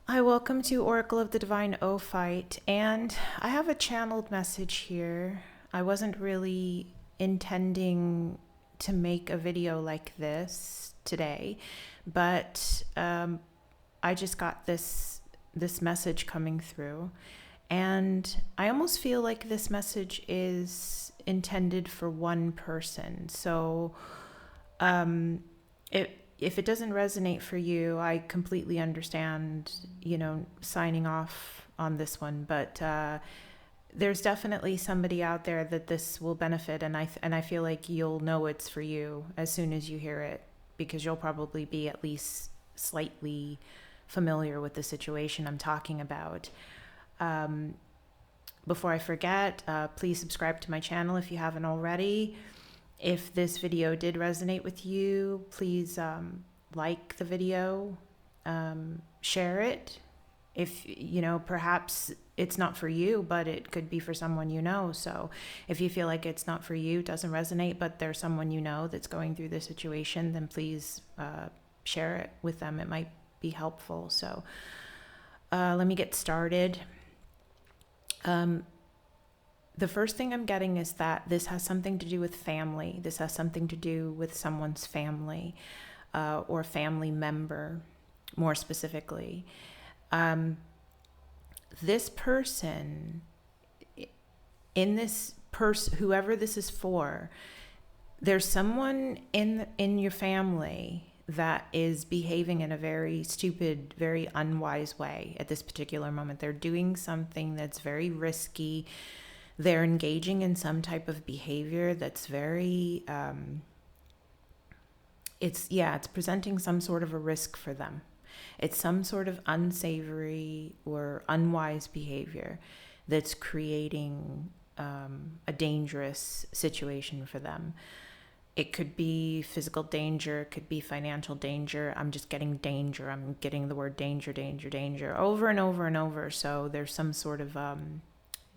Hi, welcome to Oracle of the Divine Ophite, and I have a channeled message here. I wasn't really intending to make a video like this today, but I just got this message coming through, and I almost feel like this message is intended for one person. So if it doesn't resonate for you, I completely understand, signing off on this one. But there's definitely somebody out there that this will benefit, and I feel like you'll know it's for you as soon as you hear it, because you'll probably be at least slightly familiar with the situation I'm talking about. Before I forget, please subscribe to my channel if you haven't already. If this video did resonate with you, please like the video, share it. If, perhaps it's not for you, but it could be for someone you know. So if you feel like it's not for you, doesn't resonate, but there's someone you know that's going through this situation, then please share it with them. It might be helpful. So let me get started. The first thing I'm getting is that this has something to do with family. This has something to do with someone's family or family member, more specifically. This person, whoever this is for, there's someone in your family that is behaving in a very stupid, very unwise way at this particular moment. They're doing something that's very risky. They're engaging in some type of behavior that's very, it's presenting some sort of a risk for them. It's some sort of unsavory or unwise behavior that's creating a dangerous situation for them. It could be physical danger, it could be financial danger. I'm just getting danger. I'm getting the word danger, danger, danger over and over and over. So there's some sort of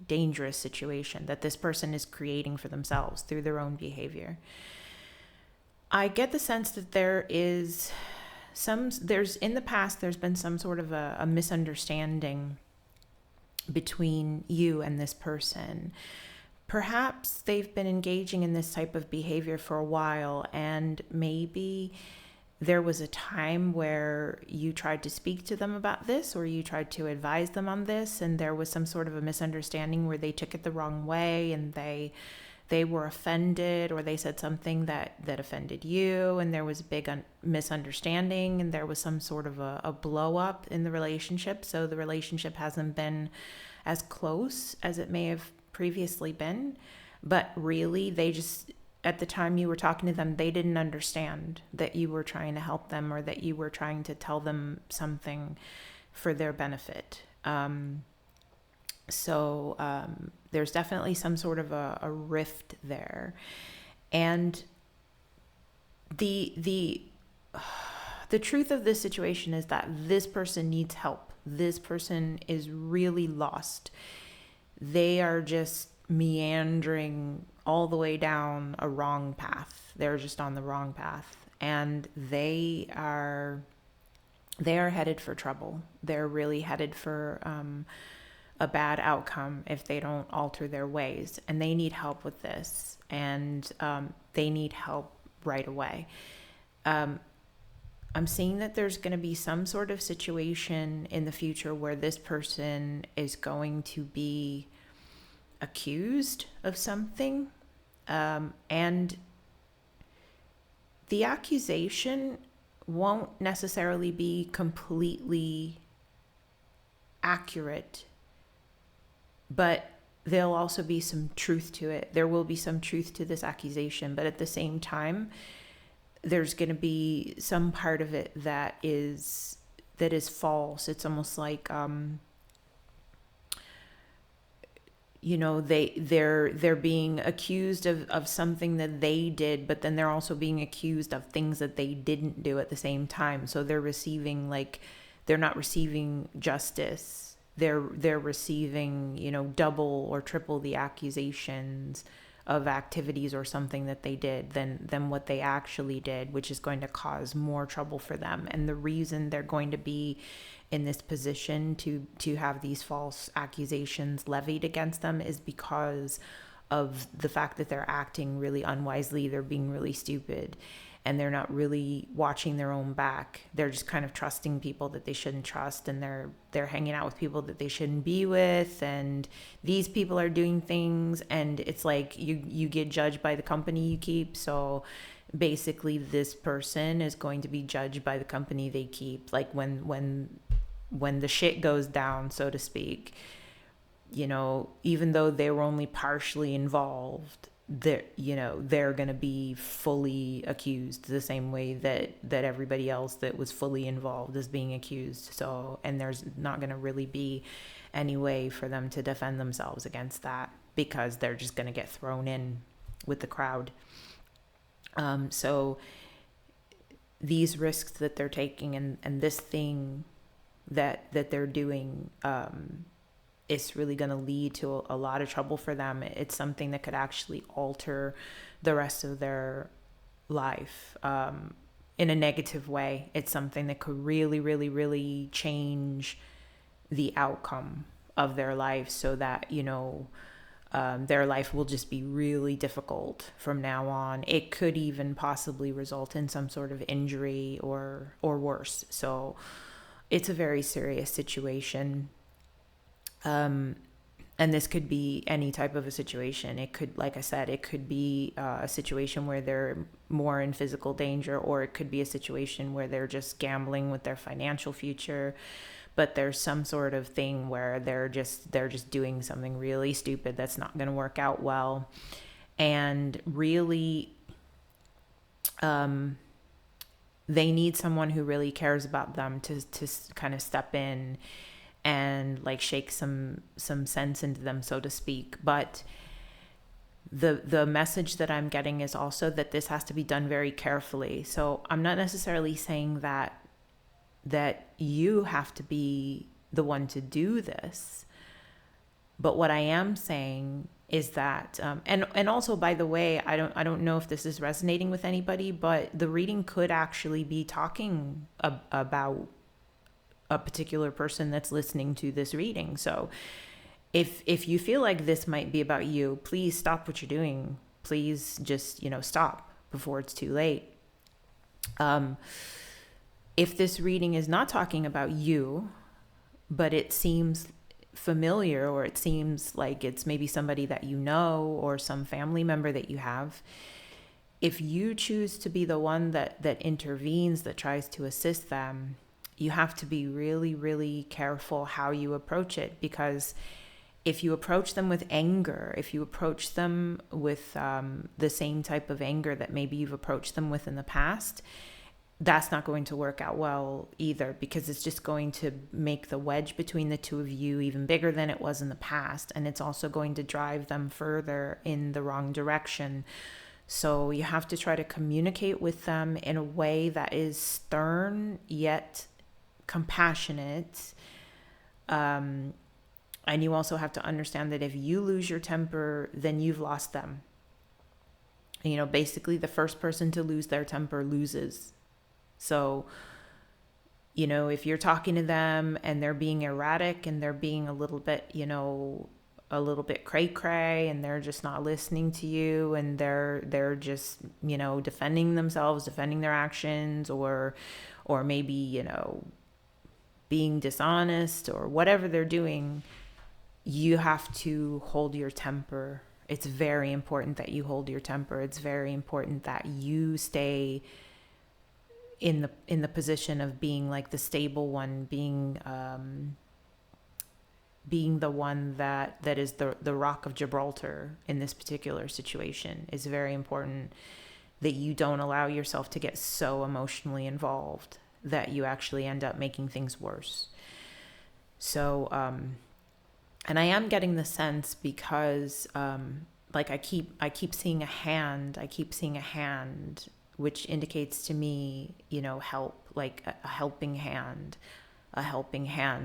dangerous situation that this person is creating for themselves through their own behavior. I get the sense that there's in the past, there's been some sort of a misunderstanding between you and this person. Perhaps they've been engaging in this type of behavior for a while, and maybe there was a time where you tried to speak to them about this, or you tried to advise them on this, and there was some sort of a misunderstanding where they took it the wrong way, and they were offended, or they said something that offended you, and there was a big misunderstanding, and there was some sort of a blow up in the relationship. So the relationship hasn't been as close as it may have previously been, but really they just, at the time you were talking to them, they didn't understand that you were trying to help them, or that you were trying to tell them something for their benefit. So there's definitely some sort of a rift there. And the truth of this situation is that this person needs help. This person is really lost. They are just meandering all the way down a wrong path. They're just on the wrong path, and they are headed for trouble. They're really headed for a bad outcome if they don't alter their ways, and they need help with this, and they need help right away. I'm seeing that there's going to be some sort of situation in the future where this person is going to be accused of something, and the accusation won't necessarily be completely accurate, but there'll also be some truth to it. There will be some truth to this accusation, but at the same time, there's going to be some part of it that is false. It's almost like they're being accused of something that they did, but then they're also being accused of things that they didn't do at the same time. So they're not receiving justice. They're receiving, double or triple the accusations of activities or something that they did than what they actually did, which is going to cause more trouble for them. And the reason they're going to be in this position to have these false accusations levied against them is because of the fact that they're acting really unwisely, they're being really stupid, and they're not really watching their own back. They're just kind of trusting people that they shouldn't trust, and they're hanging out with people that they shouldn't be with, and these people are doing things, and it's like you get judged by the company you keep. So basically this person is going to be judged by the company they keep. Like when the shit goes down, so to speak, even though they were only partially involved, they're going to be fully accused the same way that everybody else that was fully involved is being accused. So, and there's not going to really be any way for them to defend themselves against that, because they're just going to get thrown in with the crowd. So these risks that they're taking and this thing that they're doing, is really going to lead to a lot of trouble for them. It's something that could actually alter the rest of their life in a negative way. It's something that could really, really, really change the outcome of their life, so that, their life will just be really difficult from now on. It could even possibly result in some sort of injury or worse. So it's a very serious situation. And this could be any type of a situation. It could, like I said, it could be a situation where they're more in physical danger, or it could be a situation where they're just gambling with their financial future. But there's some sort of thing where they're just doing something really stupid that's not going to work out well. And really, they need someone who really cares about them to kind of step in and like shake some sense into them, so to speak. But the message that I'm getting is also that this has to be done very carefully. So I'm not necessarily saying that you have to be the one to do this, but what I am saying is that and also, by the way, I don't know if this is resonating with anybody, but the reading could actually be talking about a particular person that's listening to this reading. So if you feel like this might be about you, please stop what you're doing. Please just, stop before it's too late. If this reading is not talking about you, but it seems familiar, or it seems like it's maybe somebody that you know, or some family member that you have, if you choose to be the one that intervenes, that tries to assist them, you have to be really, really careful how you approach it. Because if you approach them with anger, if you approach them with the same type of anger that maybe you've approached them with in the past, that's not going to work out well either, because it's just going to make the wedge between the two of you even bigger than it was in the past. And it's also going to drive them further in the wrong direction. So you have to try to communicate with them in a way that is stern yet compassionate. And you also have to understand that if you lose your temper, then you've lost them. Basically the first person to lose their temper loses. So, if you're talking to them and they're being erratic and they're being a little bit cray-cray, and they're just not listening to you, and they're just, defending themselves, defending their actions, or maybe, being dishonest, or whatever they're doing, you have to hold your temper. It's very important that you hold your temper. It's very important that you stay in the position of being like the stable one, being the one that is the rock of Gibraltar in this particular situation. Is very important that you don't allow yourself to get so emotionally involved that you actually end up making things worse. So, and I am getting the sense, because like I keep seeing a hand, which indicates to me, help, like a helping hand.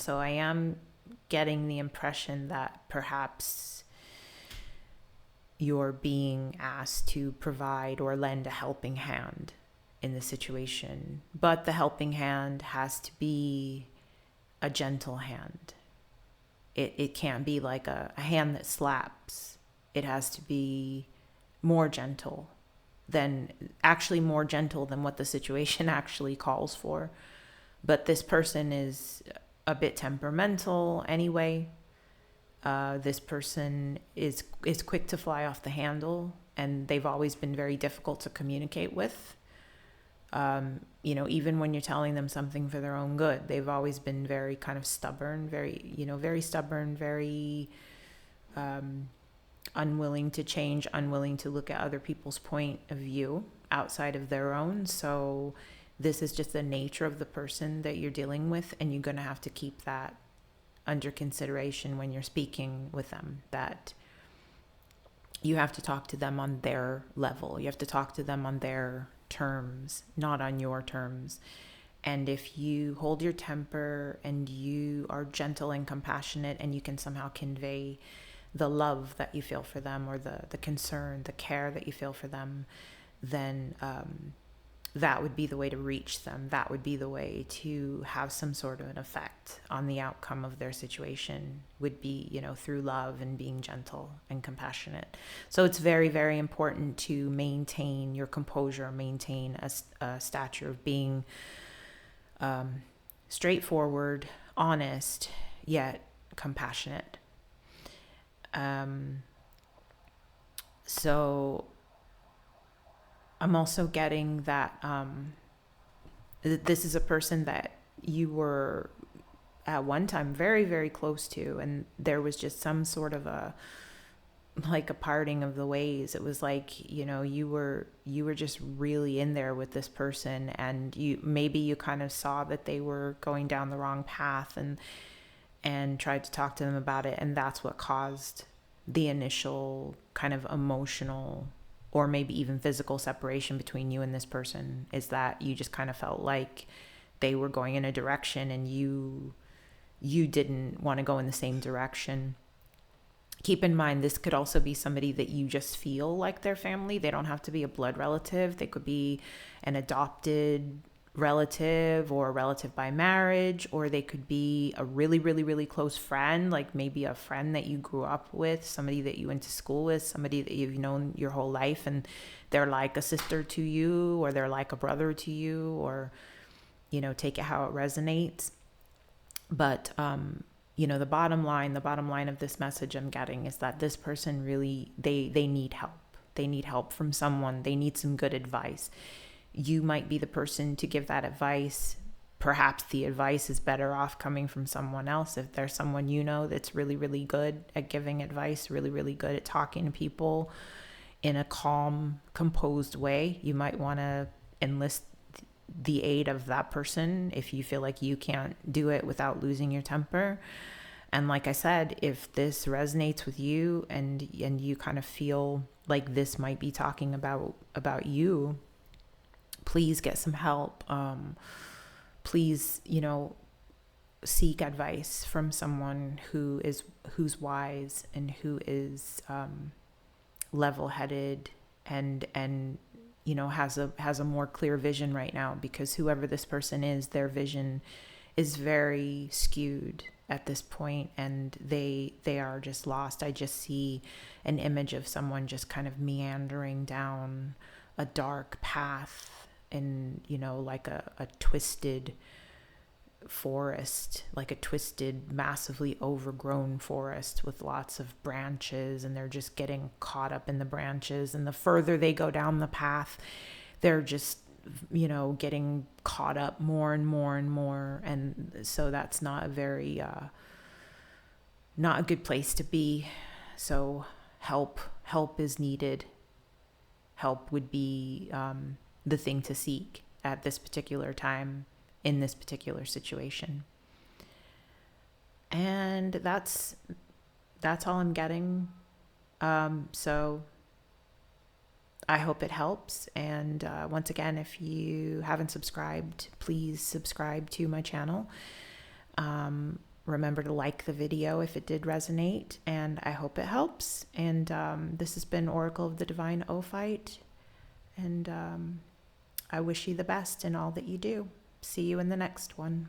So I am getting the impression that perhaps you're being asked to provide or lend a helping hand in the situation. But the helping hand has to be a gentle hand. It can't be like a hand that slaps. It has to be more gentle more gentle than what the situation actually calls for. But this person is a bit temperamental anyway. This person is quick to fly off the handle, and they've always been very difficult to communicate with. Even when you're telling them something for their own good, they've always been very kind of stubborn, very stubborn, very unwilling to change, unwilling to look at other people's point of view outside of their own. So this is just the nature of the person that you're dealing with, and you're going to have to keep that under consideration when you're speaking with them, that you have to talk to them on their level. You have to talk to them on their terms, not on your terms. And if you hold your temper and you are gentle and compassionate, and you can somehow convey the love that you feel for them, or the concern, the care that you feel for them, then that would be the way to reach them. That would be the way to have some sort of an effect on the outcome of their situation, would be, through love and being gentle and compassionate. So it's very, very important to maintain your composure, maintain a stature of being straightforward, honest, yet compassionate. So I'm also getting that this is a person that you were at one time very, very close to, and there was just some sort of a parting of the ways. It was like, you were just really in there with this person, and you kind of saw that they were going down the wrong path, and tried to talk to them about it. And that's what caused the initial kind of emotional or maybe even physical separation between you and this person, is that you just kind of felt like they were going in a direction and you didn't want to go in the same direction. Keep in mind, this could also be somebody that you just feel like their family. They don't have to be a blood relative. They could be an adopted relative or a relative by marriage, or they could be a really, really, really close friend, like maybe a friend that you grew up with, somebody that you went to school with, somebody that you've known your whole life, and they're like a sister to you, or they're like a brother to you, or, take it how it resonates. But, the bottom line of this message I'm getting is that this person really, they need help. They need help from someone. They need some good advice. You might be the person to give that advice. Perhaps the advice is better off coming from someone else. If there's someone that's really, really good at giving advice, really, really good at talking to people in a calm, composed way, you might want to enlist the aid of that person if you feel like you can't do it without losing your temper. And like I said, if this resonates with you and you kind of feel like this might be talking about you, please get some help. Please, seek advice from someone who's wise and who is level-headed and has a more clear vision right now, because whoever this person is, their vision is very skewed at this point, and they are just lost. I just see an image of someone just kind of meandering down a dark path in, like a twisted forest, like a twisted, massively overgrown forest with lots of branches, and they're just getting caught up in the branches. And the further they go down the path, they're just, getting caught up more and more and more. And so that's not a very, not a good place to be. So help is needed. Help would be, the thing to seek at this particular time in this particular situation. And that's all I'm getting. So I hope it helps. And once again, if you haven't subscribed, please subscribe to my channel. Remember to like the video if it did resonate, and I hope it helps. And this has been Oracle of the Divine Ophite, and I wish you the best in all that you do. See you in the next one.